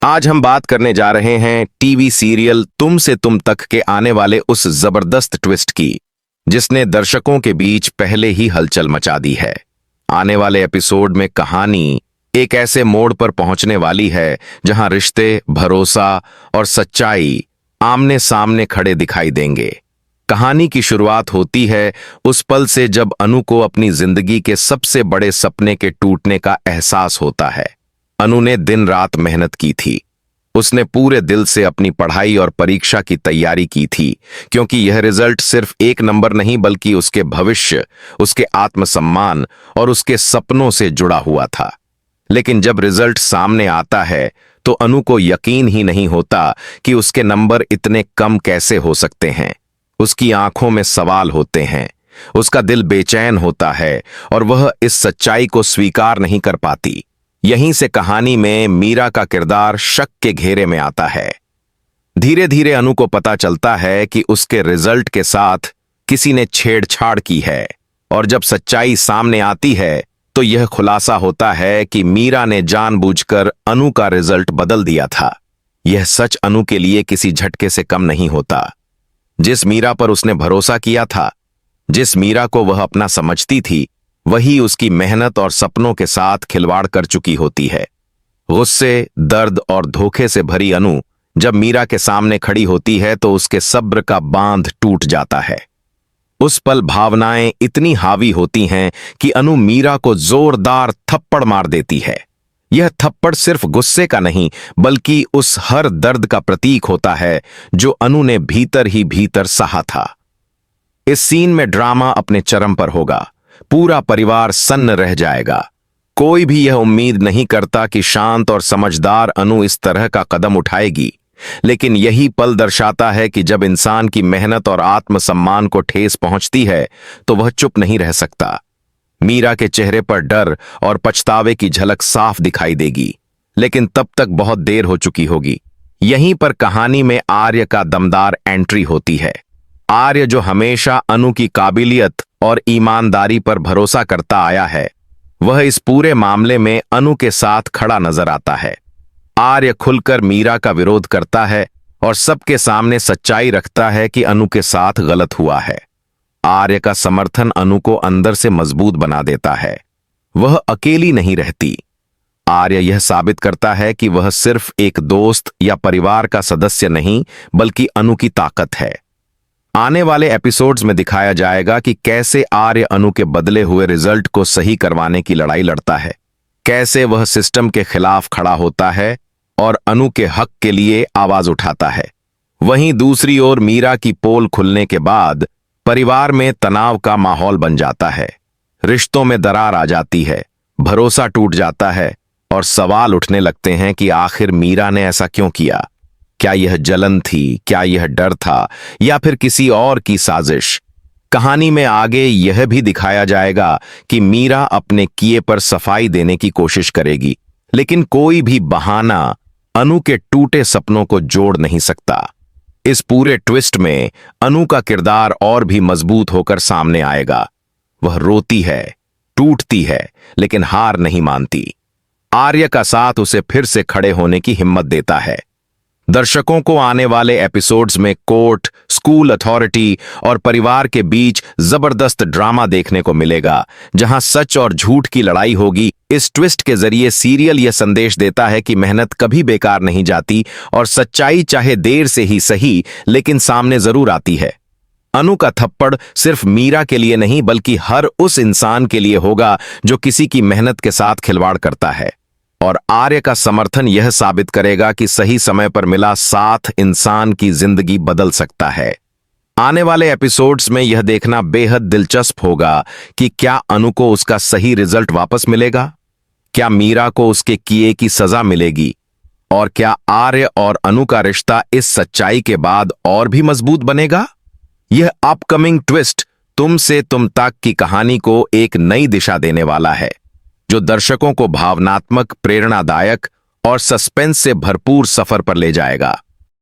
आज हम बात करने जा रहे हैं टीवी सीरियल तुम से तुम तक के आने वाले उस जबरदस्त ट्विस्ट की, जिसने दर्शकों के बीच पहले ही हलचल मचा दी है। आने वाले एपिसोड में कहानी एक ऐसे मोड़ पर पहुंचने वाली है जहां रिश्ते, भरोसा और सच्चाई आमने सामने खड़े दिखाई देंगे। कहानी की शुरुआत होती है उस पल से जब अनु को अपनी जिंदगी के सबसे बड़े सपने के टूटने का एहसास होता है। अनु ने दिन रात मेहनत की थी। उसने पूरे दिल से अपनी पढ़ाई और परीक्षा की तैयारी की थी, क्योंकि यह रिजल्ट सिर्फ एक नंबर नहीं बल्कि उसके भविष्य, उसके आत्मसम्मान और उसके सपनों से जुड़ा हुआ था। लेकिन जब रिजल्ट सामने आता है तो अनु को यकीन ही नहीं होता कि उसके नंबर इतने कम कैसे हो सकते हैं। उसकी आंखों में सवाल होते हैं, उसका दिल बेचैन होता है और वह इस सच्चाई को स्वीकार नहीं कर पाती। यहीं से कहानी में मीरा का किरदार शक के घेरे में आता है। धीरे धीरे अनु को पता चलता है कि उसके रिजल्ट के साथ किसी ने छेड़छाड़ की है, और जब सच्चाई सामने आती है तो यह खुलासा होता है कि मीरा ने जानबूझकर अनु का रिजल्ट बदल दिया था। यह सच अनु के लिए किसी झटके से कम नहीं होता। जिस मीरा पर उसने भरोसा किया था, जिस मीरा को वह अपना समझती थी, वही उसकी मेहनत और सपनों के साथ खिलवाड़ कर चुकी होती है। गुस्से, दर्द और धोखे से भरी अनु जब मीरा के सामने खड़ी होती है तो उसके सब्र का बांध टूट जाता है। उस पल भावनाएं इतनी हावी होती हैं कि अनु मीरा को जोरदार थप्पड़ मार देती है। यह थप्पड़ सिर्फ गुस्से का नहीं बल्कि उस हर दर्द का प्रतीक होता है जो अनु ने भीतर ही भीतर सहा था। इस सीन में ड्रामा अपने चरम पर होगा। पूरा परिवार सन्न रह जाएगा। कोई भी यह उम्मीद नहीं करता कि शांत और समझदार अनु इस तरह का कदम उठाएगी, लेकिन यही पल दर्शाता है कि जब इंसान की मेहनत और आत्मसम्मान को ठेस पहुंचती है तो वह चुप नहीं रह सकता। मीरा के चेहरे पर डर और पछतावे की झलक साफ दिखाई देगी, लेकिन तब तक बहुत देर हो चुकी होगी। यहीं पर कहानी में आर्य का दमदार एंट्री होती है। आर्य, जो हमेशा अनु की काबिलियत और ईमानदारी पर भरोसा करता आया है, वह इस पूरे मामले में अनु के साथ खड़ा नजर आता है। आर्य खुलकर मीरा का विरोध करता है और सबके सामने सच्चाई रखता है कि अनु के साथ गलत हुआ है। आर्य का समर्थन अनु को अंदर से मजबूत बना देता है। वह अकेली नहीं रहती। आर्य यह साबित करता है कि वह सिर्फ एक दोस्त या परिवार का सदस्य नहीं बल्कि अनु की ताकत है। आने वाले एपिसोड्स में दिखाया जाएगा कि कैसे आर्य अनु के बदले हुए रिजल्ट को सही करवाने की लड़ाई लड़ता है, कैसे वह सिस्टम के खिलाफ खड़ा होता है और अनु के हक के लिए आवाज उठाता है। वहीं दूसरी ओर मीरा की पोल खुलने के बाद परिवार में तनाव का माहौल बन जाता है। रिश्तों में दरार आ जाती है, भरोसा टूट जाता है और सवाल उठने लगते हैं कि आखिर मीरा ने ऐसा क्यों किया। क्या यह जलन थी, क्या यह डर था, या फिर किसी और की साजिश। कहानी में आगे यह भी दिखाया जाएगा कि मीरा अपने किए पर सफाई देने की कोशिश करेगी, लेकिन कोई भी बहाना अनु के टूटे सपनों को जोड़ नहीं सकता। इस पूरे ट्विस्ट में अनु का किरदार और भी मजबूत होकर सामने आएगा। वह रोती है, टूटती है, लेकिन हार नहीं मानती। आर्य का साथ उसे फिर से खड़े होने की हिम्मत देता है। दर्शकों को आने वाले एपिसोड्स में कोर्ट, स्कूल अथॉरिटी और परिवार के बीच जबरदस्त ड्रामा देखने को मिलेगा, जहां सच और झूठ की लड़ाई होगी। इस ट्विस्ट के जरिए सीरियल यह संदेश देता है कि मेहनत कभी बेकार नहीं जाती और सच्चाई चाहे देर से ही सही लेकिन सामने जरूर आती है। अनु का थप्पड़ सिर्फ मीरा के लिए नहीं बल्कि हर उस इंसान के लिए होगा जो किसी की मेहनत के साथ खिलवाड़ करता है, और आर्य का समर्थन यह साबित करेगा कि सही समय पर मिला साथ इंसान की जिंदगी बदल सकता है। आने वाले एपिसोड्स में यह देखना बेहद दिलचस्प होगा कि क्या अनु को उसका सही रिजल्ट वापस मिलेगा, क्या मीरा को उसके किए की सजा मिलेगी, और क्या आर्य और अनु का रिश्ता इस सच्चाई के बाद और भी मजबूत बनेगा। यह अपकमिंग ट्विस्ट तुम से तुम तक की कहानी को एक नई दिशा देने वाला है, जो दर्शकों को भावनात्मक, प्रेरणादायक और सस्पेंस से भरपूर सफर पर ले जाएगा।